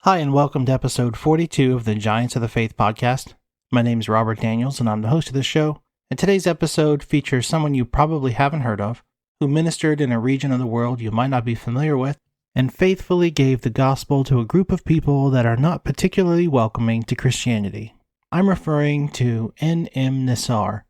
Hi, and welcome to episode 42 of the Giants of the Faith podcast. My name is Robert Daniels, and I'm the host of this show. And today's episode features someone you probably haven't heard of, who ministered in a region of the world you might not be familiar with, and faithfully gave the gospel to a group of people that are not particularly welcoming to Christianity. I'm referring to N.M. Nisar,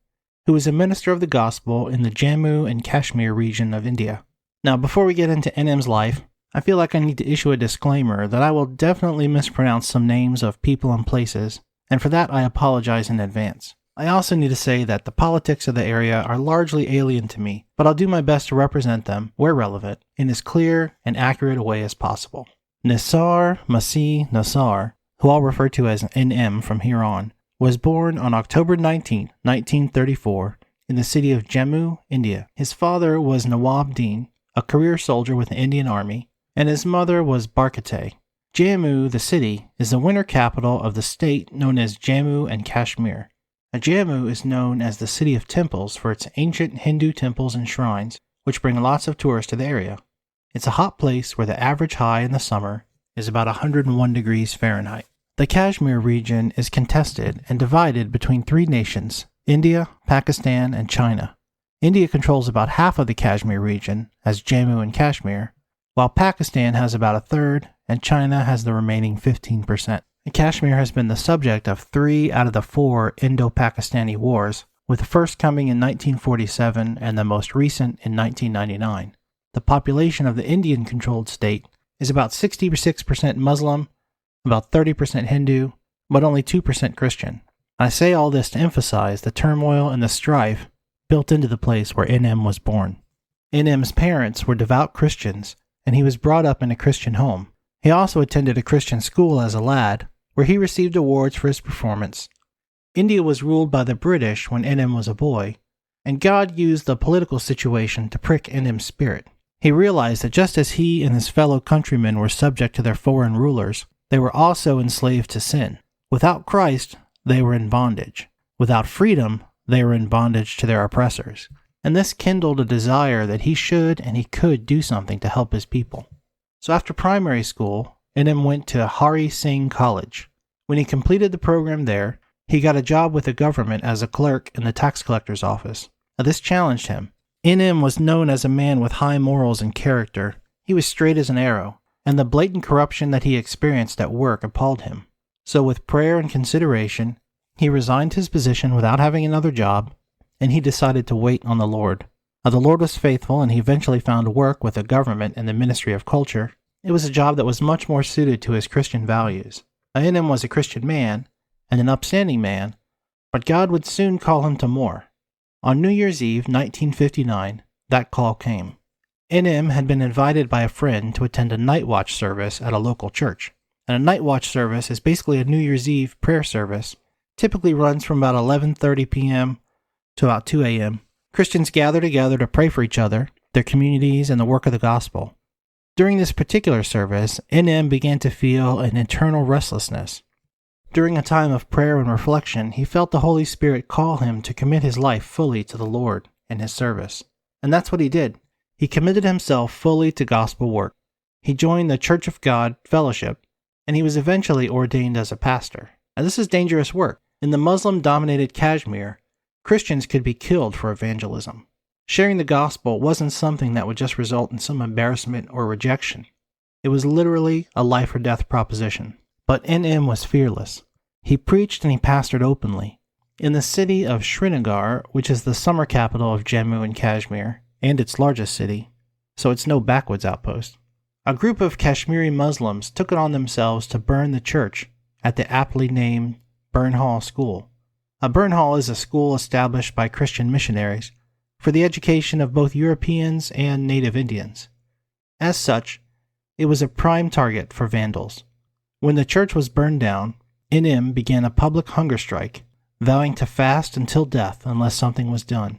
who is a minister of the gospel in the Jammu and Kashmir region of India. Now, before we get into N.M.'s life, I feel like I need to issue a disclaimer that I will definitely mispronounce some names of people and places, and for that I apologize in advance. I also need to say that the politics of the area are largely alien to me, but I'll do my best to represent them, where relevant, in as clear and accurate a way as possible. Nisar Masih Nisar, who I'll refer to as NM from here on, was born on October 19, 1934, in the city of Jammu, India. His father was Nawab Din, a career soldier with the Indian Army, and his mother was Barkate. Jammu, the city, is the winter capital of the state known as Jammu and Kashmir. Jammu is known as the City of Temples for its ancient Hindu temples and shrines, which bring lots of tourists to the area. It's a hot place where the average high in the summer is about 101 degrees Fahrenheit. The Kashmir region is contested and divided between three nations, India, Pakistan, and China. India controls about half of the Kashmir region, as Jammu and Kashmir, while Pakistan has about a third, and China has the remaining 15%. Kashmir has been the subject of 3 out of the 4 Indo-Pakistani wars, with the first coming in 1947 and the most recent in 1999. The population of the Indian-controlled state is about 66% Muslim, about 30% Hindu, but only 2% Christian. I say all this to emphasize the turmoil and the strife built into the place where NM was born. NM's parents were devout Christians, and he was brought up in a Christian home. He also attended a Christian school as a lad, where he received awards for his performance. India was ruled by the British when NM was a boy, and God used the political situation to prick NM's spirit. He realized that just as he and his fellow countrymen were subject to their foreign rulers, they were also enslaved to sin. Without Christ, they were in bondage. Without freedom, they were in bondage to their oppressors. And this kindled a desire that he should and he could do something to help his people. So after primary school, NM went to Hari Singh College. When he completed the program there, he got a job with the government as a clerk in the tax collector's office. Now, this challenged him. NM was known as a man with high morals and character. He was straight as an arrow, and the blatant corruption that he experienced at work appalled him. So with prayer and consideration, he resigned his position without having another job, and he decided to wait on the Lord. Now, the Lord was faithful, and he eventually found work with the government and the Ministry of Culture. It was a job that was much more suited to his Christian values. NM was a Christian man, and an upstanding man, but God would soon call him to more. On New Year's Eve, 1959, that call came. NM had been invited by a friend to attend a night watch service at a local church. And a night watch service is basically a New Year's Eve prayer service. Typically runs from about 11:30 p.m. to about 2 a.m. Christians gather together to pray for each other, their communities, and the work of the gospel. During this particular service, NM began to feel an internal restlessness. During a time of prayer and reflection, he felt the Holy Spirit call him to commit his life fully to the Lord and his service. And that's what he did. He committed himself fully to gospel work. He joined the Church of God Fellowship, and he was eventually ordained as a pastor. Now, this is dangerous work. In the Muslim-dominated Kashmir, Christians could be killed for evangelism. Sharing the gospel wasn't something that would just result in some embarrassment or rejection. It was literally a life or death proposition. But NM was fearless. He preached and he pastored openly. In the city of Srinagar, which is the summer capital of Jammu and Kashmir, and its largest city, so it's no backwoods outpost, a group of Kashmiri Muslims took it on themselves to burn the church at the aptly named Burn Hall School. A burn hall is a school established by Christian missionaries for the education of both Europeans and native Indians. As such, it was a prime target for vandals. When the church was burned down, NM began a public hunger strike, vowing to fast until death unless something was done.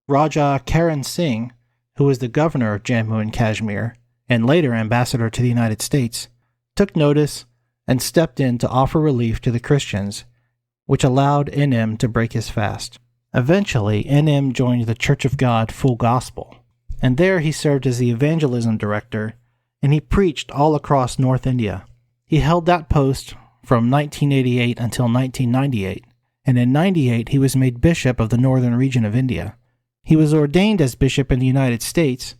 Raja Karan Singh, who was the governor of Jammu and Kashmir, and later ambassador to the United States, took notice and stepped in to offer relief to the Christians, which allowed NM to break his fast. Eventually, NM joined the Church of God Full Gospel, and there he served as the evangelism director, and he preached all across North India. He held that post from 1988 until 1998, and in 98 he was made bishop of the northern region of India. He was ordained as bishop in the United States,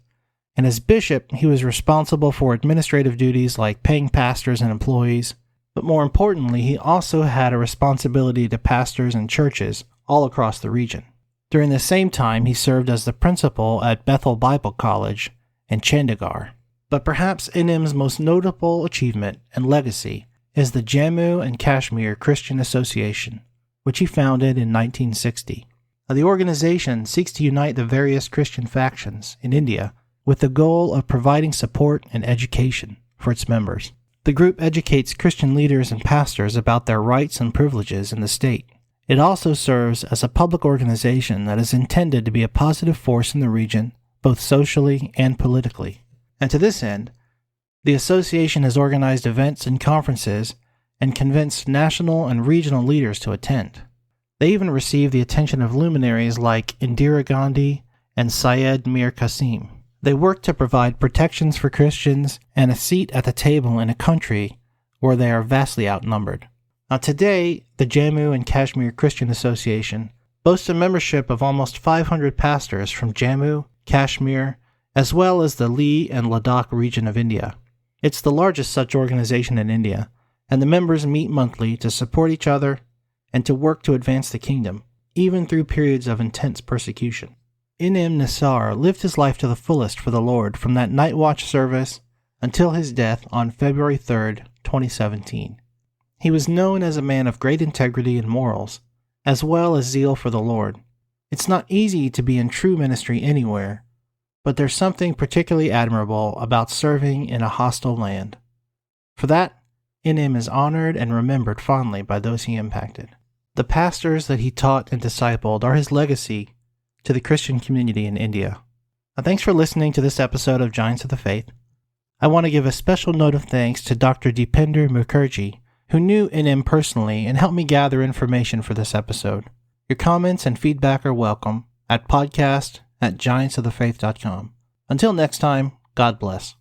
and as bishop he was responsible for administrative duties like paying pastors and employees, but more importantly he also had a responsibility to pastors and churches all across the region. During the same time he served as the principal at Bethel Bible College in Chandigarh. But perhaps Inim's most notable achievement and legacy is the Jammu and Kashmir Christian Association, which he founded in 1960. The organization seeks to unite the various Christian factions in India with the goal of providing support and education for its members. The group educates Christian leaders and pastors about their rights and privileges in the state. It also serves as a public organization that is intended to be a positive force in the region, both socially and politically. And to this end, the association has organized events and conferences and convinced national and regional leaders to attend. They even received the attention of luminaries like Indira Gandhi and Syed Mir Qasim. They work to provide protections for Christians and a seat at the table in a country where they are vastly outnumbered. Now today, the Jammu and Kashmir Christian Association boasts a membership of almost 500 pastors from Jammu, Kashmir, as well as the Leh and Ladakh region of India. It's the largest such organization in India, and the members meet monthly to support each other and to work to advance the kingdom, even through periods of intense persecution. Inim Nisar lived his life to the fullest for the Lord from that night watch service until his death on February 3rd, 2017. He was known as a man of great integrity and morals, as well as zeal for the Lord. It's not easy to be in true ministry anywhere, but there's something particularly admirable about serving in a hostile land. For that, Inim is honored and remembered fondly by those he impacted. The pastors that he taught and discipled are his legacy to the Christian community in India. Now, thanks for listening to this episode of Giants of the Faith. I want to give a special note of thanks to Dr. Deepinder Mukherjee, who knew Inim personally and helped me gather information for this episode. Your comments and feedback are welcome at podcast@giantsofthefaith.com. Until next time, God bless.